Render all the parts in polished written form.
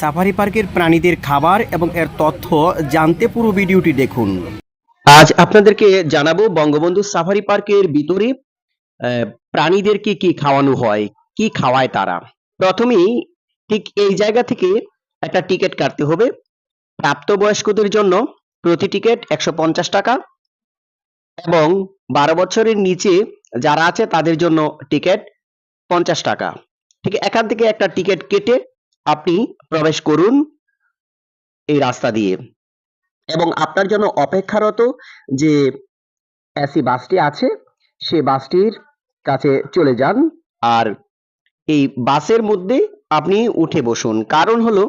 Safari পার্কের প্রাণীদের খাবার এবং এর তথ্য জানতে পুরো ভিডিওটি দেখুন। আজ আপনাদেরকে জানাবো বঙ্গবন্ধু সাফারি পার্কের ভিতরে প্রাণীদেরকে কি খাওয়ানো হয়, কি খাওয়ায় তারা। প্রথমেই ঠিক এই জায়গা থেকে একটা টিকিট কাটতে হবে। প্রাপ্তবয়স্কদের জন্য প্রতি টিকিট 150 টাকা এবং 12 বছরের নিচে যারা আছে তাদের জন্য টিকিট 50 টাকা। ঠিক এখান থেকে একটা টিকিট কেটে আপনি প্রবেশ করুন এই রাস্তা দিয়ে এবং আপনার জন্য অপেক্ষারত যে এসি বাসটি আছে সে বাসটির কাছে চলে যান আর এই বাসের মধ্যে আপনি উঠে বসুন। কারণ হলো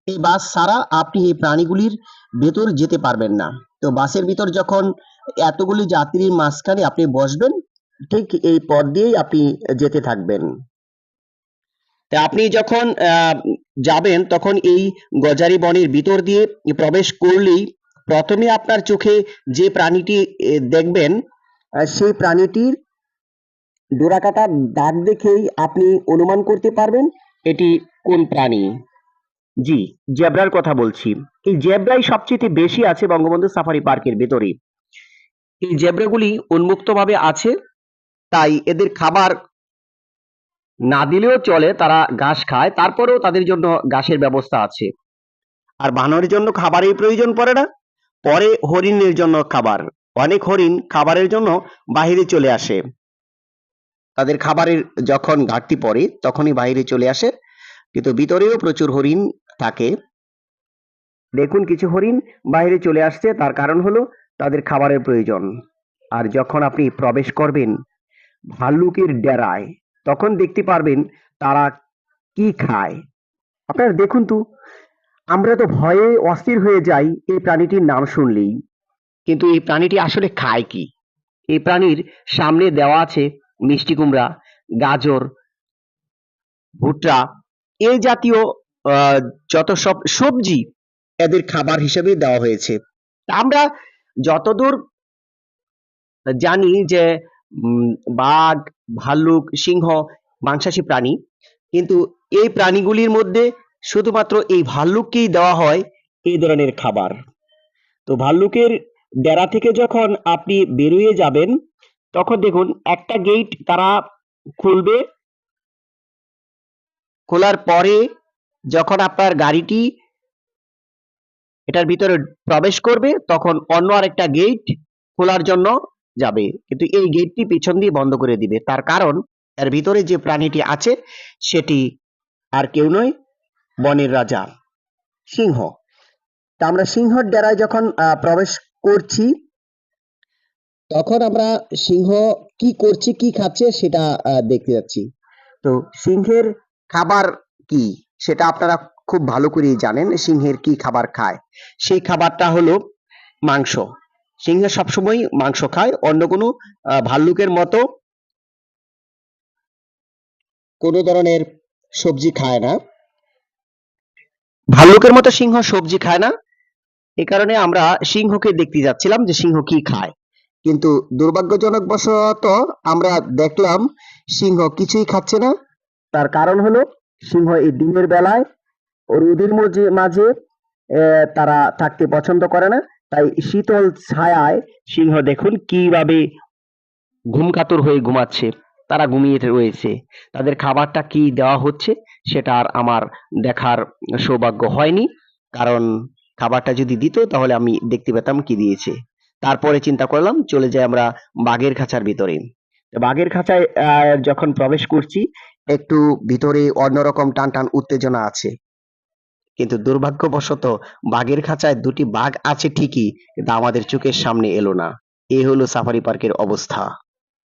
এই বাস ছাড়া আপনি এই প্রাণীগুলির ভেতর যেতে পারবেন না। তো বাসের ভিতর যখন এতগুলি যাত্রীর মাঝখানে আপনি বসবেন, ঠিক এই পথ দিয়েই আপনি যেতে থাকবেন। তা আপনি যখন যাবেন তখন এই গজারি বনের ভিতর দিয়ে প্রবেশ করলেই প্রথমে আপনার চোখে যে প্রাণীটি দেখবেন, সেই প্রাণীটির ডোরাকাটা দাগ দেখেই আপনি অনুমান করতে পারবেন এটি কোন প্রাণী। জি, জেব্রার কথা বলছি। এই জেব্রাই সবচেয়ে বেশি আছে বঙ্গবন্ধু সাফারি পার্কের ভেতরে। এই জেব্রাগুলি উন্মুক্তভাবে আছে, তাই এদের খাবার না দিলেও চলে, তারা ঘাস খায়, তারপরেও তাদের জন্য ঘাসের ব্যবস্থা আছে। আর বানরের জন্য খাবারের প্রয়োজন পড়ে না, পরে হরিণের জন্য খাবার। অনেক হরিণ খাবারের জন্য বাহিরে চলে আসে, তাদের খাবারের যখন ঘাটতি পড়ে তখনই বাইরে চলে আসে, কিন্তু ভিতরেও প্রচুর হরিণ থাকে। দেখুন কিছু হরিণ বাইরে চলে আসছে, তার কারণ হলো তাদের খাবারের প্রয়োজন। আর যখন আপনি প্রবেশ করবেন ভাল্লুকের ডেরায় তখন দেখতে পারবেন তারা কি খায়। আপনারা দেখুন তো, আমরা তো ভয়ে অস্থির হয়ে যাই এই প্রাণীটির নাম শুনলেই, কিন্তু এই প্রাণীটি আসলে খায় কি? এই প্রাণীর সামনে দেওয়া আছে মিষ্টি কুমড়া, গাজর, ভুট্টা, এই জাতীয় আহ, যত সব সবজি এদের খাবার হিসেবে দেওয়া হয়েছে। আমরা যতদূর জানি যে উম, বাঘ, ভাল্লুক, সিংহ মাংসাশী প্রাণী, কিন্তু এই প্রাণীগুলির মধ্যে শুধুমাত্র এই ভাল্লুককেই দেওয়া হয় এই ধরনের খাবার। তো ভাল্লুকের ডেরা থেকে যখন আপনি বেরিয়ে যাবেন তখন দেখুন একটা গেট তারা খুলবে, খোলার পরে যখন আপনার গাড়িটি এটার ভিতরে প্রবেশ করবে তখন অন্য আরেকটা গেট খোলার জন্য যাবে, কিন্তু এই গেটটি পিছন দিয়ে বন্ধ করে দিবে। তার কারণ এর ভিতরে যে প্রাণীটি আছে সেটি আর কেউ নয়, বনের রাজা সিংহ। তা আমরা সিংহর ডেরায় যখন প্রবেশ করছি তখন আমরা সিংহ কি করছে কি খাচ্ছে সেটা দেখতে যাচ্ছি। তো সিংহের খাবার কি সেটা আপনারা খুব ভালো করেই জানেন। সিংহের কি খাবার খায়, সেই খাবারটা হলো মাংস। সিংহ সবসময় মাংস খায়, অন্য কোনো ভাল্লুকের মতো কোনো ধরনের সবজি খায় না। ভাল্লুকের মতো সিংহ সবজি খায় না, এ কারণে আমরা সিংহকে দেখতে যাচ্ছিলাম যে সিংহ কি খায়, কিন্তু দুর্ভাগ্যজনক বশত আমরা দেখলাম সিংহ কিছুই খাচ্ছে না। তার কারণ হলো সিংহ এই দিনের বেলায় রোদের মাঝে মাঝে তারা থাকতে পছন্দ করে না, তাই শীতল ছায়ায় সিংহ দেখুন কিভাবে ঘুমকাতুর হয়ে ঘুমাচ্ছে, তারা ঘুমিয়ে রয়েছে। তাদের খাবারটা কি দেওয়া হচ্ছে সেটা আর আমার দেখার সৌভাগ্য হয়নি, কারণ খাবারটা যদি দিত তাহলে আমি দেখতে পেতাম কি দিয়েছে। তারপরে চিন্তা করলাম চলে যাই আমরা বাঘের খাঁচার ভিতরে। তো বাঘের খাঁচায় যখন প্রবেশ করছি একটু ভিতরে অন্যরকম টান টান উত্তেজনা আছে, কিন্তু দুর্ভাগ্যবশত বাঘের খাঁচায় দুটি বাঘ আছে ঠিকই, কিন্তু আমাদের চোখের সামনে এলো না। এই হলো সাফারি পার্কের অবস্থা।